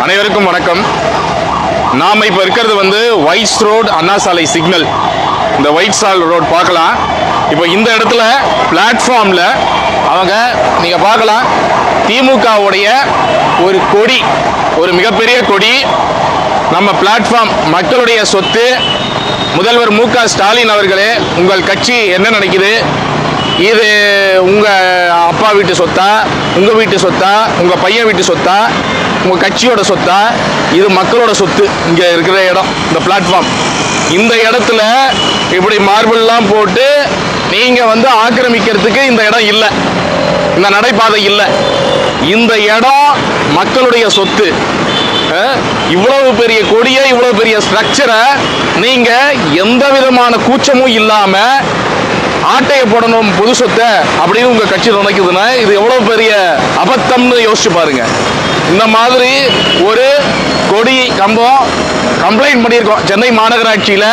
அனைவருக்கும் வணக்கம். நாம் இப்போ இருக்கிறது ஒயிட்ஸ் ரோட் அண்ணா சாலை சிக்னல். இந்த ஒயிட்ஸ் ரோட் பார்க்கலாம். இப்போ இந்த இடத்துல பிளாட்ஃபார்மில் அவங்க நீங்கள் பார்க்கலாம், திமுகவுடைய ஒரு கொடி, ஒரு மிகப்பெரிய கொடி, நம்ம பிளாட்ஃபார்ம் மக்களுடைய சொத்து. முதல்வர் மு க ஸ்டாலின் அவர்களே, உங்கள் கட்சி என்ன நினைக்குது? இது உங்கள் அப்பா வீட்டு சொத்தா, உங்கள் வீட்டு சொத்தா, உங்கள் பையன் வீட்டு சொத்தா, உங்கள் கட்சியோட சொத்தா? இது மக்களோட சொத்து. இங்கே இருக்கிற இடம் இந்த பிளாட்ஃபார்ம். இந்த இடத்துல இப்படி மார்பிள்லாம் போட்டு நீங்கள் ஆக்கிரமிக்கிறதுக்கு இந்த இடம் இல்லை, இந்த நடைபாதை இல்லை. இந்த இடம் மக்களுடைய சொத்து. இவ்வளவு பெரிய கொடியை, இவ்வளவு பெரிய ஸ்ட்ரக்சரை நீங்க எந்த விதமான கூச்சமும் இல்லாம ஆட்டைய போடணும் பொது சொத்தை அப்படின்னு உங்க கட்சி நினைக்குதுன்னா இது எவ்வளவு பெரிய அபத்தம்னு யோசிச்சு பாருங்க. இந்த மாதிரி ஒரு கொடி கம்பம் கம்ப்ளைண்ட் பண்ணியிருக்கோம் சென்னை மாநகராட்சியில.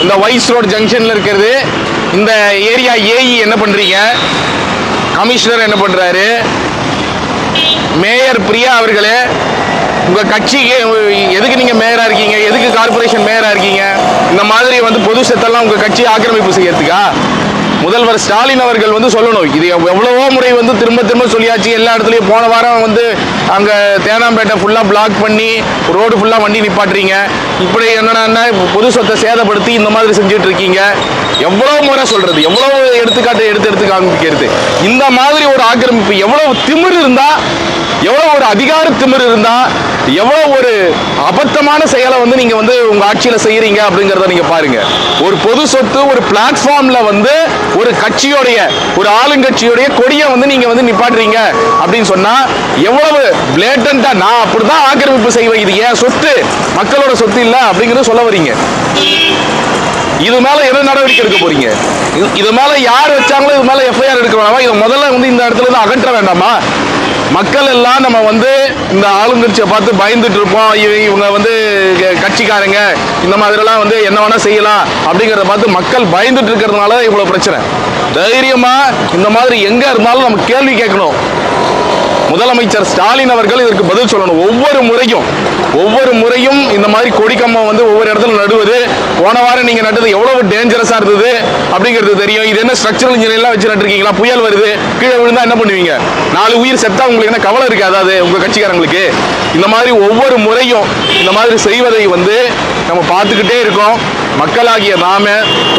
இந்த ஒயிட்ஸ் ரோட் ஜங்ஷன்ல இருக்கிறது. இந்த ஏரியா ஏஇ என்ன பண்றீங்க? கமிஷனர் என்ன பண்றாரு? மேயர் பிரியா அவர்களே, உங்க கட்சிக்கு எதுக்கு நீங்க மேயரா இருக்கீங்க? எதுக்கு கார்பரேஷன் மேயரா இருக்கீங்க? இந்த மாதிரி பொது சொத்தெல்லாம் உங்க கட்சி ஆக்கிரமிப்பு செய்யறதுக்கா? முதல்வர் ஸ்டாலின் அவர்கள் சொல்லணும். இது எவ்வளவோ முறை திரும்ப திரும்ப சொல்லியாச்சு. எல்லா இடத்துலையும் போன வாரம் அங்கே தேனாம்பேட்டை ஃபுல்லாக பிளாக் பண்ணி ரோடு ஃபுல்லாக வண்டி நிப்பாட்டுறீங்க. இப்படி என்னன்னா பொது சொத்தை சேதப்படுத்தி இந்த மாதிரி செஞ்சுட்டு இருக்கீங்க. எவ்வளோ முறை சொல்றது, எவ்வளோ எடுத்துக்காட்டு எடுத்து காமிக்கிறது. இந்த மாதிரி ஒரு ஆக்கிரமிப்பு எவ்வளவு திமிரு இருந்தா, எவ்வளவு ஒரு அதிகார திமிரு இருந்தா, எவ்வளவு ஒரு அபத்தமான செயலை நீங்க உங்க ஆட்சியில செய்யறீங்க அப்படிங்கறத நீங்க பாருங்க. ஒரு பொது சொத்து ஒரு பிளாட்ஃபார்ம்ல ஒரு கட்சியோடைய, ஒரு ஆளுங்கட்சியோடைய கொடியை நீங்க நிப்பாட்டுறீங்க அப்படின்னு சொன்னா எவ்வளவு பிளேட்டண்டா, நான் அப்படிதான் ஆக்கிரமிப்பு செய்வேன், இது ஏன் சொத்து, மக்களோட சொத்து இல்ல அப்படிங்கறத சொல்ல வரீங்க. இது மேல என்ன நடவடிக்கை எடுக்க போறீங்க? இது மேல யார் வச்சாங்களோ இது மேல எஃப்ஐஆர் எடுக்க வேண்டாமா? இதை முதல்ல இந்த இடத்துல இருந்து அகற்ற வேண்டாமா? மக்கள் எல்லாம் நம்ம இந்த ஆளுங்கட்சியை பார்த்து பயந்துட்டு இருப்போம். இவங்க கட்சிக்காரங்க இந்த மாதிரிலாம் என்ன வேணா செய்யலாம் அப்படிங்கிறத பார்த்து மக்கள் பயந்துட்டு இருக்கிறதுனால இவ்வளவு பிரச்சனை. தைரியமா இந்த மாதிரி எங்க இருந்தாலும் நம்ம கேள்வி கேட்கணும். முதலமைச்சர் ஸ்டாலின் அவர்கள் இதற்கு பதில் சொல்லணும். ஒவ்வொரு முறையும் இந்த மாதிரி கொடிக்கம்பம் ஒவ்வொரு இடத்துல நடுவது. போன வாரம் நீங்க நட்டது எவ்வளவு டேஞ்சரஸா இருந்தது அப்படிங்கிறது தெரியும். இது என்ன ஸ்ட்ரக்சரல் இன்ஜினியர்லாம் வச்சு நட்டுருக்கீங்களா? புயல் வருது, கீழே விழுந்தா என்ன பண்ணுவீங்க? 4 உயிர் செத்தா உங்களுக்கு என்ன கவலை இருக்கு? அதாவது உங்க கட்சிக்காரங்களுக்கு இந்த மாதிரி ஒவ்வொரு முறையும் இந்த மாதிரி செய்வதை நம்ம பார்த்துக்கிட்டே இருக்கோம். மக்களாகிய நாம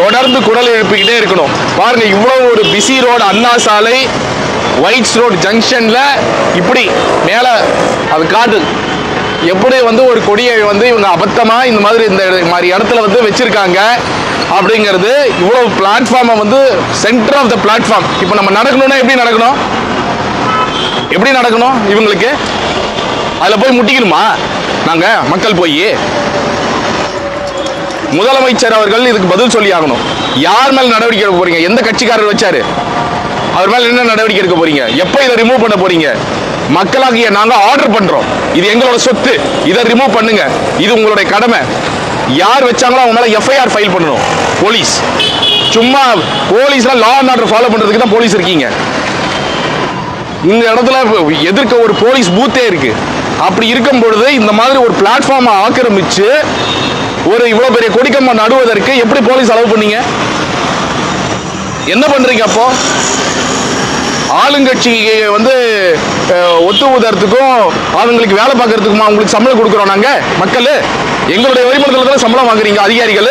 தொடர்ந்து குரல் எழுப்பிக்கிட்டே இருக்கணும். பாருங்க, இவ்வளவு ஒரு பிஸி ரோடு அண்ணா சாலை ஒயிட்ஸ் ரோட் ஜங்ஷன்ல இப்படி மேல அது காட்டு எப்படி ஒரு கொடியை இவங்க அபத்தமா இந்த மாதிரி இடத்துல வச்சிருக்காங்க அப்படிங்கிறது. இவ்வளவு பிளாட்ஃபார்மை சென்டர் ஆஃப் த பிளாட்ஃபார்ம். இப்போ நம்ம நடக்கணும்னா எப்படி நடக்கணும்? இவங்களுக்கு அதுல போய் முட்டிக்கணுமா? நாங்க மக்கள் போய் முதலமைச்சர் அவர்கள் இதுக்கு பதில் சொல்லி ஆகணும். யார் மேல நடவடிக்கை எடுக்க போறீங்க? எந்த கட்சிக்காரர் வச்சாரு? அவர் மேல என்ன நடவடிக்கை எடுக்க போறீங்க? எப்ப இதை ரிமூவ் பண்ண போறீங்க? மக்களாகிய நாங்க ஆர்டர் பண்றோம். இது எங்களோட சொத்து, இதை ரிமூவ் பண்ணுங்க. இது உங்களுடைய கடமை. யார் வச்சாங்களோ அவங்க மேல எஃப்ஐஆர் ஃபைல் பண்ணணும். போலீஸ் சும்மா போலீஸ்ல லா அண்ட் ஆர்டர் ஃபாலோ பண்றதுக்கு தான் போலீஸ் இருக்கீங்க. இந்த இடத்துல எதிர்க்க ஒரு போலீஸ் பூத்தே இருக்கு. அப்படி இருக்கும் பொழுது இந்த மாதிரி ஒரு பிளாட்ஃபார்மை ஆக்கிரமிச்சு ஒரு இவ்வளவு பெரிய கொடிக்கம்பம் நடுவதற்கு எப்படி போலீஸ் அலோவ் பண்ணீங்க? என்ன பண்றீங்க? அப்போ ஆளுங்கட்சிக்கு ஒத்து ஊதறதுக்கும் அவங்களுக்கு வேலை பார்க்கறதுக்குமா உங்களுக்கு சம்பளம் கொடுக்குறோம் நாங்க மக்கள்? எங்களுடைய வரிபணத்தில் சம்பளம் வாங்குறீங்க அதிகாரிகள்.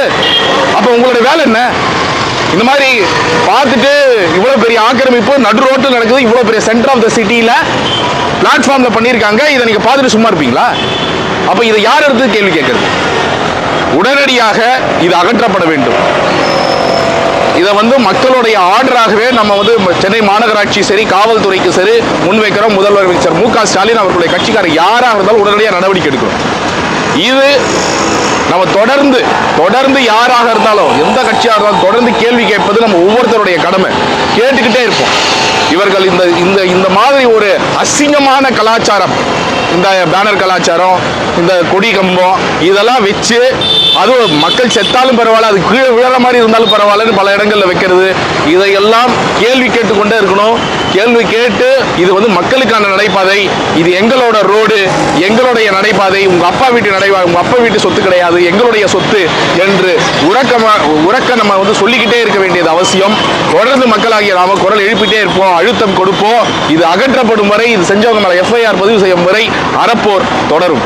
அப்போ உங்களுடைய வேலை என்ன? இந்த மாதிரி பார்த்துட்டு இவ்வளவு பெரிய ஆக்கிரமிப்பு நடு ரோட்டில் நடக்குது. இவ்வளவு பெரிய சென்டர் ஆஃப் த சிட்டியில பிளாட்ஃபார்ம்ல பண்ணியிருக்காங்க. இதை நீங்க பார்த்துட்டு சும்மா இருப்பீங்களா? அப்ப இதை யார் எடுத்து கேள்வி கேட்கறது? உடனடியாக இது அகற்றப்பட வேண்டும். இதை மக்களுடைய ஆர்டராகவே நம்ம சென்னை மாநகராட்சி சரி, காவல்துறைக்கு சரி முன்வைக்கிறோம். முதலமைச்சர் மு க ஸ்டாலின் அவர்களுடைய கட்சிக்காரர் யாராக இருந்தாலும் உடனடியாக நடவடிக்கை எடுக்கணும். இது நம்ம தொடர்ந்து யாராக இருந்தாலும், எந்த கட்சியாக இருந்தாலும் தொடர்ந்து கேள்வி கேட்பது நம்ம ஒவ்வொருத்தருடைய கடமை. கேட்டுக்கிட்டே இருப்போம். இவர்கள் இந்த மாதிரி ஒரு அசிங்கமான கலாச்சாரம், இந்த பேனர் கலாச்சாரம், இந்த கொடி கம்பம் இதெல்லாம் வச்சு, அது மக்கள் செத்தாலும் பரவாயில்ல, அது கீழே விழற மாதிரி இருந்தாலும் பரவாயில்லன்னு பல இடங்கள்ல வைக்கிறது, இதையெல்லாம் கேள்வி கேட்டுக்கொண்டே இருக்கணும். கேள்வி கேட்டு இது வந்து மக்களுக்கான நடைபாதை, இது எங்களோட ரோடு, எங்களுடைய நடைபாதை, உங்க அப்பா வீட்டு நடைபாதை, உங்க அப்பா வீட்டு சொத்து கிடையாது, எங்களுடைய சொத்து என்று உறக்க நம்ம வந்து சொல்லிக்கிட்டே இருக்க வேண்டியது அவசியம். தொடர்ந்து மக்களாகிய நாம குரல் எழுப்பிட்டே இருப்போம், அழுத்தம் கொடுப்போம். இது அகற்றப்படும் வரை, இது செஞ்சவங்க மேல FIR பதிவு செய்யும் வரை அறப்போர் தொடரும்.